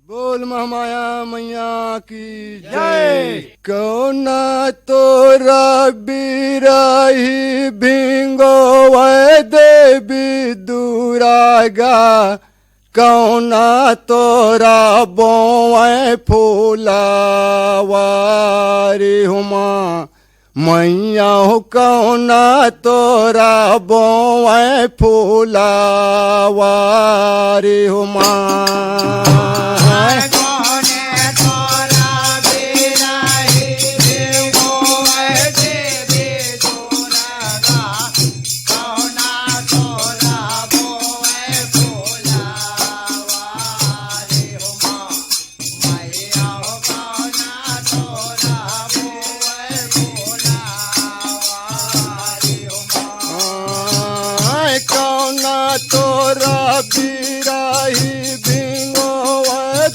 बोल महामाया मैया की जय। कौन तोरा बिराही भिंगो वै देवी दुरागा, कौन तोरा बोए फूलावारी हुमा मैया हो, कौन तोरा बोए फूलावारी हुमा। तोरा बिराही भिंगो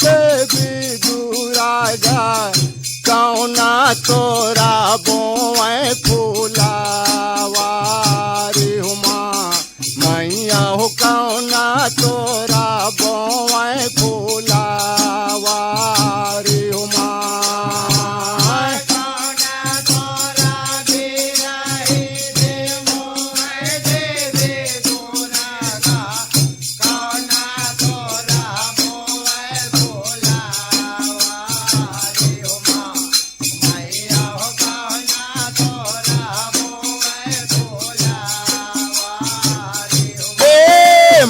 देवी दुरागा, कौना तोरा बोए फूलावारी हुमा मैया हो, कौना तोरा बोए फूलावारी हुमा।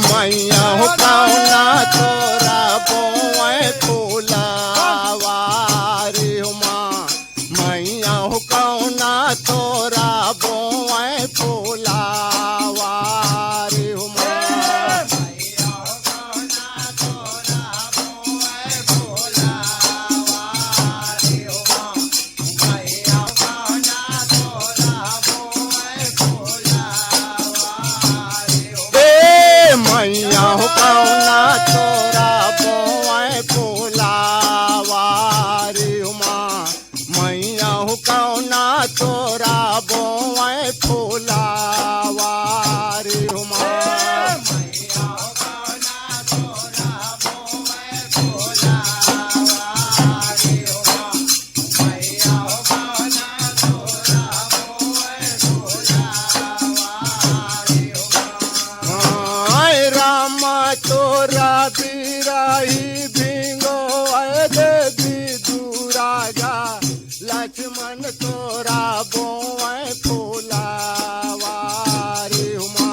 मैया हो कौना तोरा बोए फूलावारी हुमा मैया हो, कौना तोरा बोए फूलावारी हुमा। मैया हो कौना तोरा बोए फूलावारी हुमा मैया हो, कौना तोरा बोए फूलावारी हुमा। तोरा बिराही भिंगो देवी दुरागा, लक्ष्मण तोरा बोए फूलावारी हुमा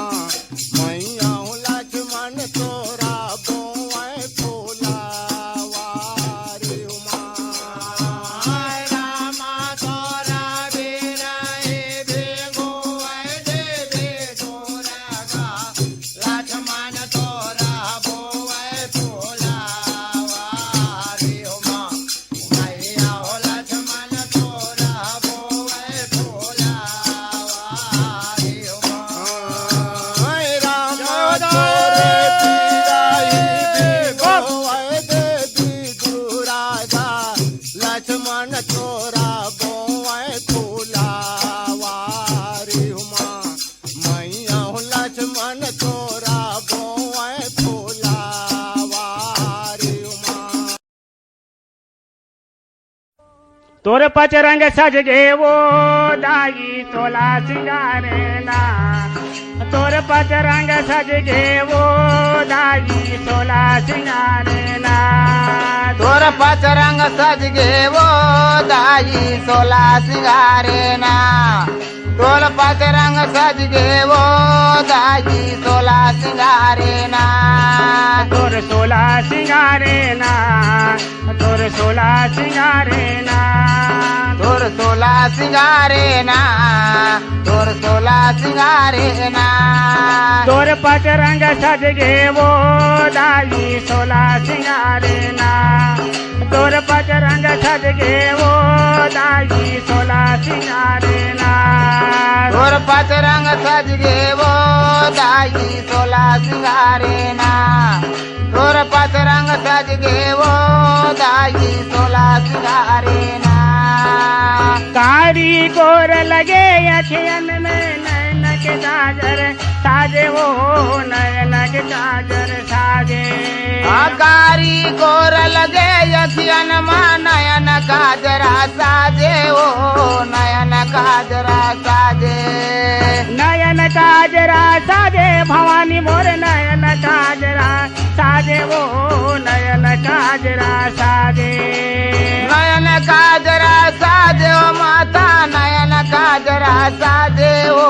मैया हो, लक्ष्मण तोरा बोए फूलावारी हुमा। रामा तोरा बिराही भिंगो देवी दुरागा, लक्ष्मण तोरा बोए फूलावारी हुमा मैया हो, लक्ष्मण तोरा बोए फूलावारी हुमा। राम तोरे बिराही भिंगो देवी दुरागा, लक्ष्मण तोरा बोए फूलावारी हुमा मैया हो, लक्ष्मण तोरा बोए फूलावारी हुमा। तोर पचरंग सज गे वो दाई तोला सिंगारेना, तोर पचरंग सज गे वो दाई तोला सिंगारेना। तोर पचरंग सज गे वो दाई सोला सिंगारेना, तोर पचरंग सज गे वो दाई सोला सिंगारेना। तोर सोला सिंगारेना, तोर सोला सिंगारेना, तोर सोला सिंगारेना, तोर सोला सिंगारेना। तोर पचरंग सज गे वो दाई सोला सिंगारेना, तोर पचरंग सज गे वो दाई सोला सिंगारेना। तोर पचरंग सज गे वो दाई सोला सिंगारेना, तोर पचरंग सज गे वो दाई सोला सिंगारेना। कारी गोर लगे अखियन में नैन के काजर साजे वो नयन के काजर साजे कारी गोर लगे यखियन मा नयन काजरा साजे ओ नयन काजरा साजे नयन काजरा साजे भवानी मोर नयन काजरा साजे वो नयन काजरा साजे नयन काजरा साजे ओ माता नयन काजरा साजे ओ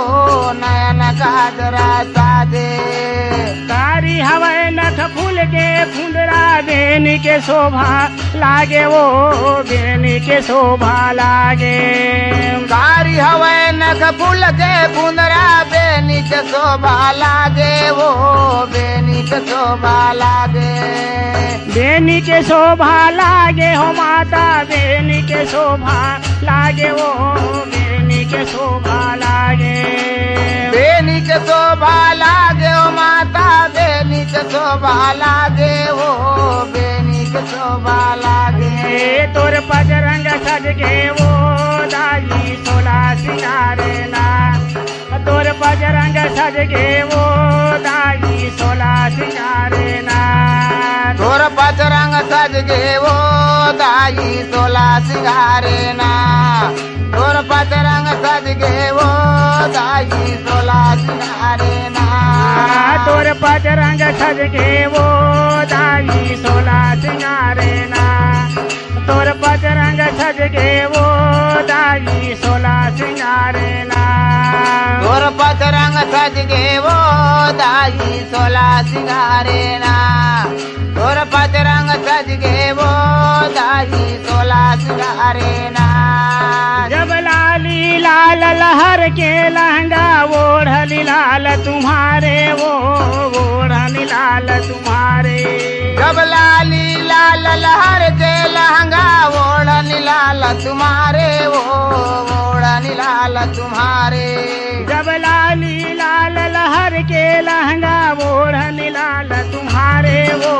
नयन काजरा साजे कारी हवाए नख फूल के फुंदरा बेनी के शोभा लागे वो बेनी के शोभा लागे कारी हवाए नख फूल के फुंदरा बेनी के शोभा लागे वो बेनी के शोभा लागे बेनी के शोभा लागे हो माता बेनी के शोभा लागे वो बेनी के शोभा लागे बेनी के शोभा लागे ओ माता बेनी के शोभा लागे ओ बेनी के शोभा लागे तोर पजरंग सज के वो दाई सोला सिंगारे ना तोर पजरंग सज के वो दाई सोला सिंगारे ना तोर पजरंग सज गे वो दाई सोला सिंगारे ना तोर पजरंग सज गे वो दाई सोला सिंगारे ना तोर पजरंग सज के वो दाई सोला सिंगारे ना तोर पजरंग सज के वो दाई सोला सिंगारे ना तोर पजरंग सज गे वो दाई सोला सिंगारे ना तोर पजरंग सज गे वो दाई सोला सिंगारे ना जब लाली लाल लहर के लहंगा ओढ़ली लाल तुम्हारे वो ओढ़ली लाल तुम्हारे जब लाली लाल लहर के लहंगा ओढ़नी लाल तुम्हारे वो ओढ़नी लाल तुम्हारे जब लाली लाल लहर के लहंगा ओढ़नी लाल तुम्हारे वो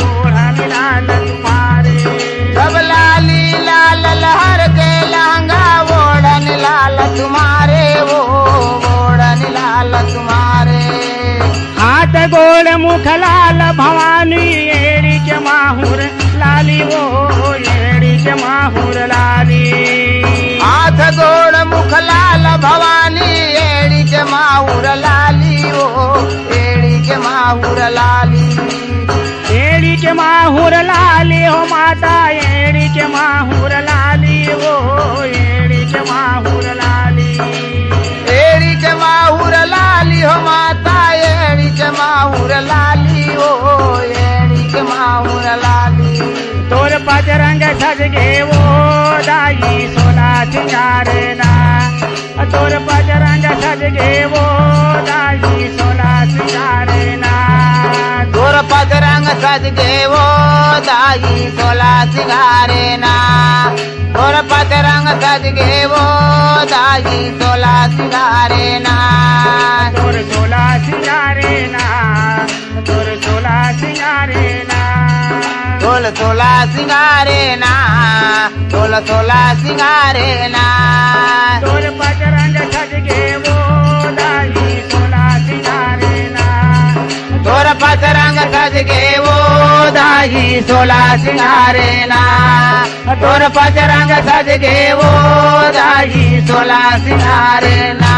ओढ़नी लाल तुम्हारे जब लाली लाल लहर के लहंगा ओढ़नी लाल तुम्हारे वो ओढ़नी लाल तुम्हारे हाथ गोड़ मुख लाल भवानी एड़ी के माहुर लाली वो एड़ी के माहुर लाली हाथ गोड़ मुख लाल भवानी एड़ी के माहुर लाली ओ एड़ी के माहुर लाली एड़ी के माहुर लाली हो माता एड़ी के माहुर लाली वो एड़ी के माहुर लाली एड़ी के माहुर लाली हो माता एड़ी के माहुर लाली ओ एड़ी के माहुर लाली तोर पजरंग सज गे वो दाई सोला सिंगारे ना तोर पजरंग सज गे वो दाई सोला सिंगारे ना तोर पजरंग सज गे वो दाई सोला सिंगारे ना तोर पजरंग सज गे वो दाई सोला सिंगारे ना तोर सोला सिंगारे ना तोर सोला सिंगारे ना तोल सोला सिंगारे ना तोल सोला सिंगारे ना तोर पजरंग सज गे वो दाई सोला सिंगारे ना तोर पजरंग सज गे वो दाई सोला सिंगारे ना तोर पजरंग सज गे वो दाई सोला सिंगारे ना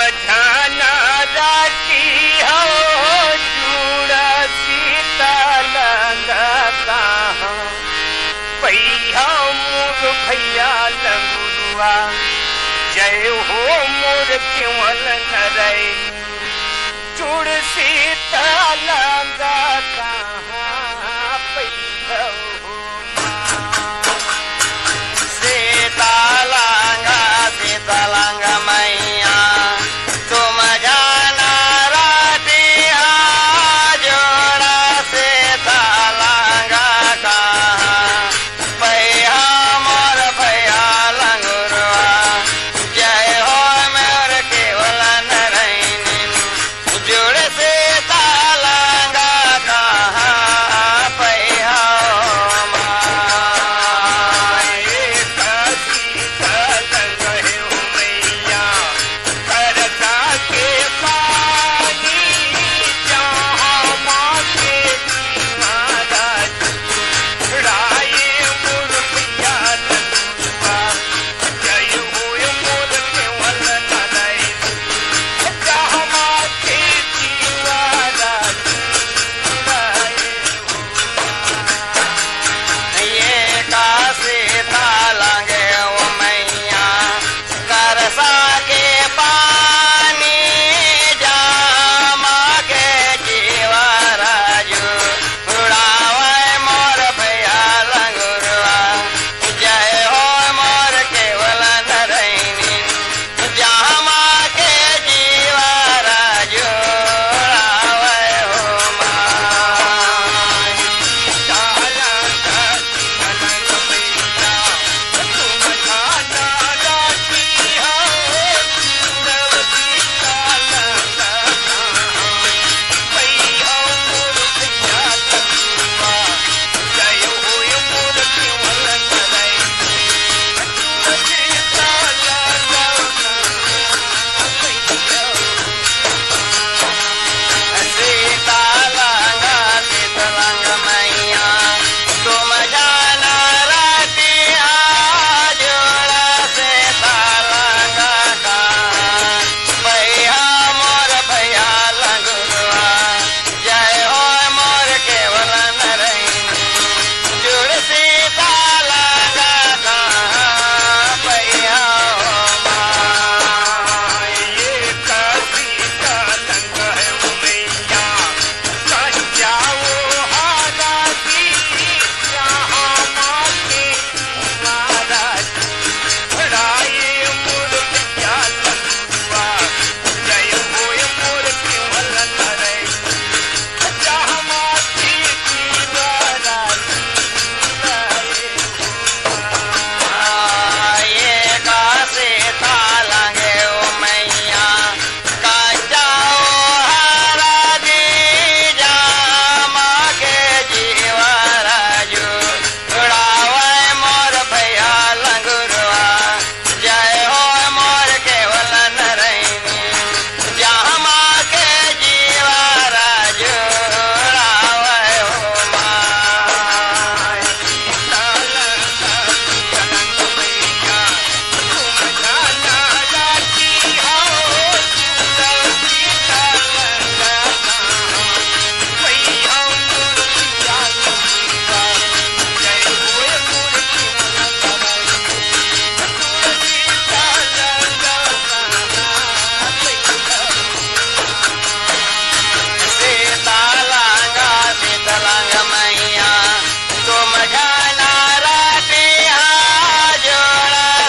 झाना राती हो जुड़ा सीता लंगा पैया मोर भैया लंगुआ जय हो मोर केवल नरै जुड़ सीता लंगा कहाँ पैया सीतालंगा मैया तुम जाना रातिया जोड़ा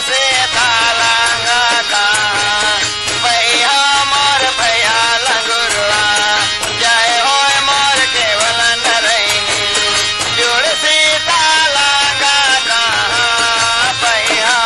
सीतालंगा कहाँ भैया मोर भैया लंगुरवा जय हो मोर केवल नरैनी जुड़ सीतालंगा कहाँ भैया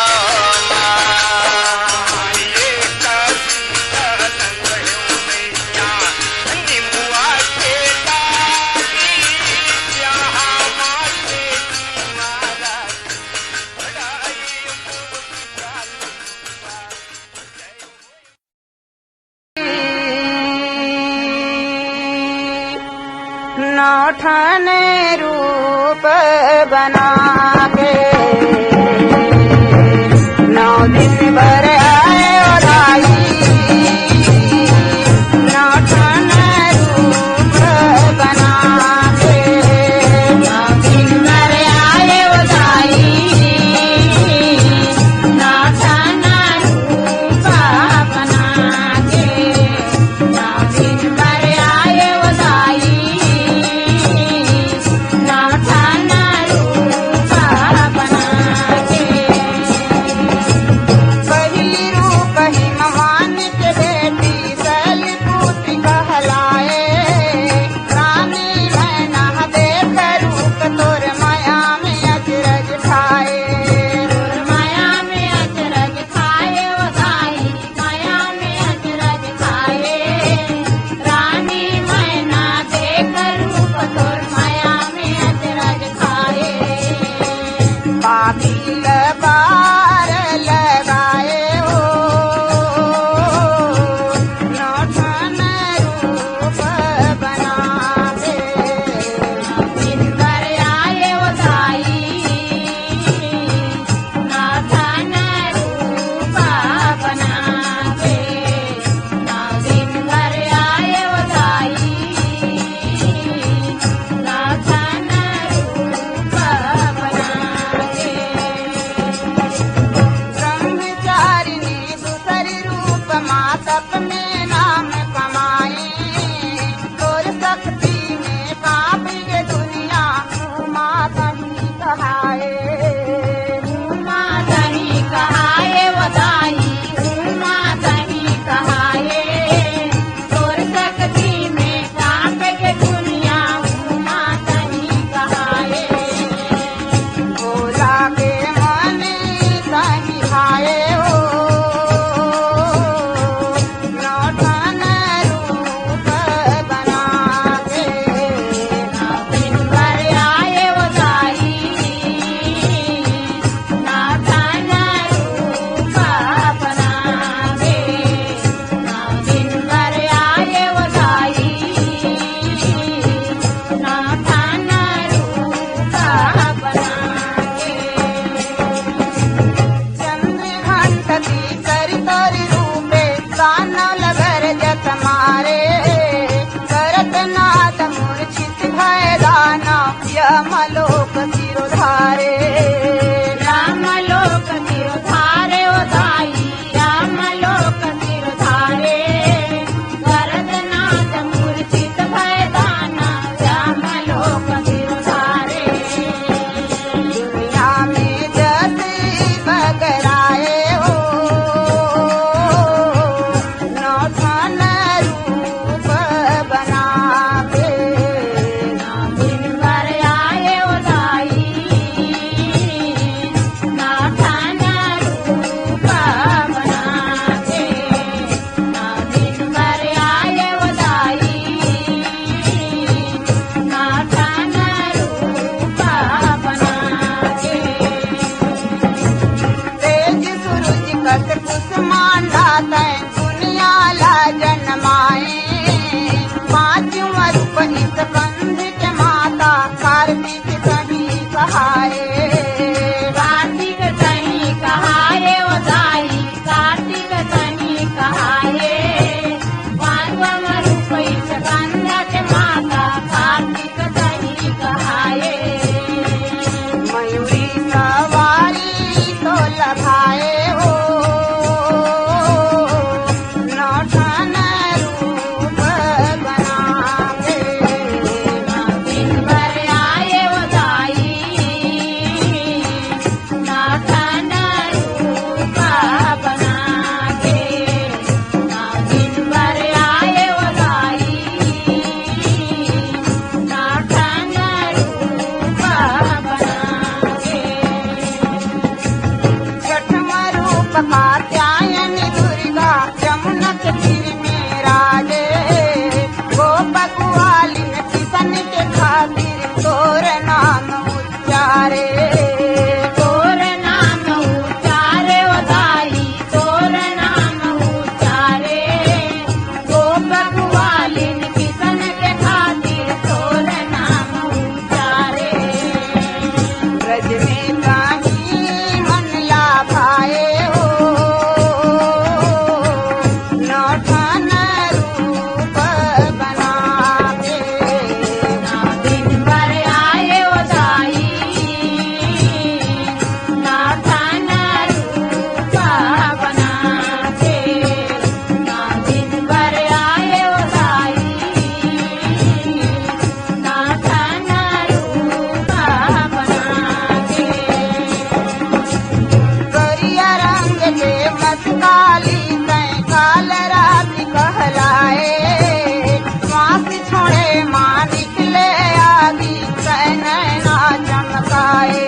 नौठन रूप बना के 9 दिन भर आए और आई सपने नाम कमाई तोर शक्ति में कांप के दुनिया उमा तनी कहाए उमा तनी कहाए वदाई उमा तनी कहाए तोर शक्ति में कांप के दुनिया उमा तनी कहाए भोला के मने तनी खाए हो नौठन रूप बना के दिन भर आए वो दाई नौठन रूप बना के दिन भर आए वो दाई नौठन रूप बना के चंद्रघंटती करि तोरि रूपे दानव लगर जत मारे करत नाद मूर्छित भय दानव यमलोक सिरोधारे रामलोक सिरोधारे ओ दाई रामलोक सिरोधारे करत नाद मूर्छित भय दानव यमलोक सिरोधारे दुनिया में जति बगराए हो नौठन रूप बना के दिन भर आए वो दाई नौठन रूप बना के दिन भर आए वो दाई नौठन रूप बना के तेज सूरज कट कुसुमांडा तैं दुनिया ला जन्माए पांचों रूप इस कंध के माता कार्तिक सही कहाए कार्तिक सही कहाए वो दाई कार्तिक सही कहाए पांचवा रूप इस कंध के माता कार्तिक सही कहाए मयूरी सवारी तो लगाए हो नौठन रूप बना के दिन भर आए वो दाई नौठन रूप बना के दिन भर आए वो दाई नौठन रूप बना के छठवां रूप कात्यायनी दुर्गा जमुना के तीर में राजे गोप ग्वालिन किसन के खातिर तोर नाम उच्चारे तोर नाम उच्चारे ओ दाई तोर नाम उच्चारे गोप ग्वालिन किसन के खातिर तोर नाम उच्चारे ब्रज में कहीं मन ला भाए हो नौठन रूप बना के दिन भर आए वो दाई नौठन रूप बना के दिन भर आए वो दाई नौठन रूप बना के करिया रंग के मस्काली तैं काल रात कहलाए श्वास छोड़े माँ निकले आगी तै नैना चमकाए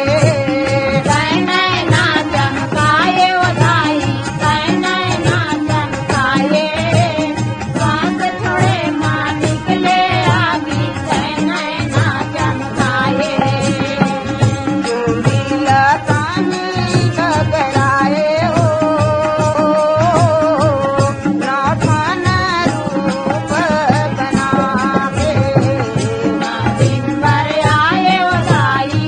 तै नैना चमकाए ओ दाई तै नैना चमकाए श्वास छोड़े माँ निकले आगी तै नैना चमकाए चूड़िया तानी गगराए हो नौठन रूप बना के दिन भर आए वो दाई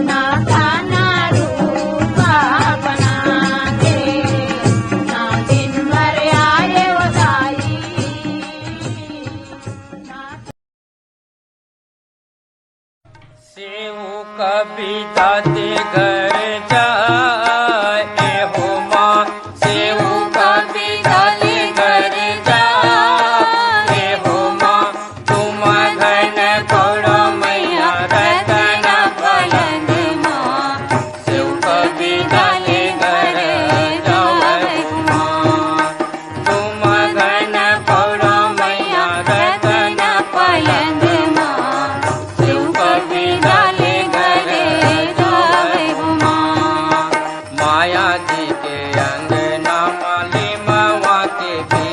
नौठन रूप बना के दिन भर आए वो दाई सेव कभी दाते घर जाए हो माँ सेव भी